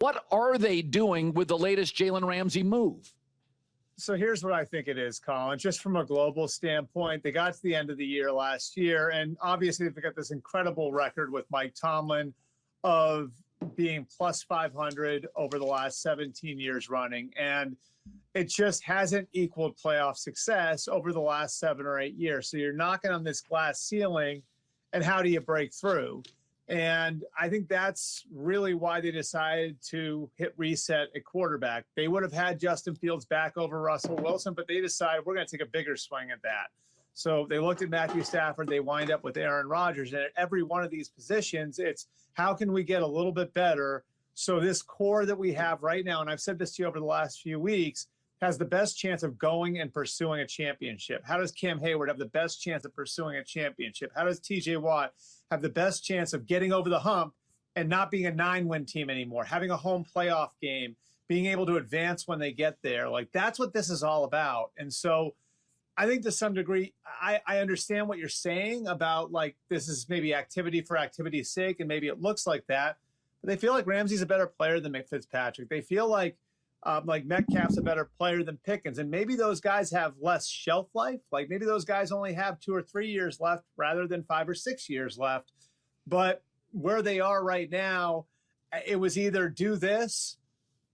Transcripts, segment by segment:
What are they doing with the latest Jalen Ramsey move? So here's what I think it is, Colin. Just from a global standpoint, they got to the end of the year last year, and obviously they've got this incredible record with Mike Tomlin of being plus 500 over the last 17 years running. And it just hasn't equaled playoff success over the last 7 or 8 years. So you're knocking on this glass ceiling, and how do you break through? And I think that's really why they decided to hit reset at quarterback. They would have had Justin Fields back over Russell Wilson, but they decided we're going to take a bigger swing at that. So they looked at Matthew Stafford. They wind up with Aaron Rodgers. And at every one of these positions, it's how can we get a little bit better so this core that we have right now, and I've said this to you over the last few weeks, has the best chance of going and pursuing a championship? How does Cam Hayward have the best chance of pursuing a championship? How does TJ Watt have the best chance of getting over the hump and not being a 9-win team anymore, having a home playoff game, being able to advance when they get there? Like, that's what this is all about. And so I think to some degree, I understand what you're saying about, like, this is maybe activity for activity's sake, and maybe it looks like that. But they feel like Ramsey's a better player than Fitzpatrick. They feel like Metcalf's a better player than Pickens. And maybe those guys have less shelf life. Like, maybe those guys only have 2 or 3 years left rather than 5 or 6 years left. But where they are right now, it was either do this,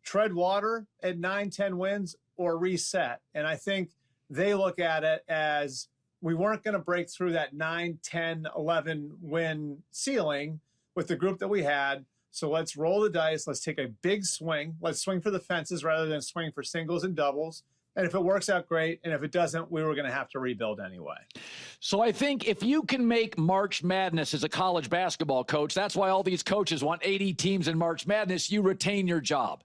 tread water at 9-10 wins, or reset. And I think they look at it as we weren't going to break through that 9, 10, 11 win ceiling with the group that we had. So let's roll the dice. Let's take a big swing. Let's swing for the fences rather than swing for singles and doubles. And if it works out, great. And if it doesn't, we were going to have to rebuild anyway. So I think if you can make March Madness as a college basketball coach, that's why all these coaches want 80 teams in March Madness, you retain your job.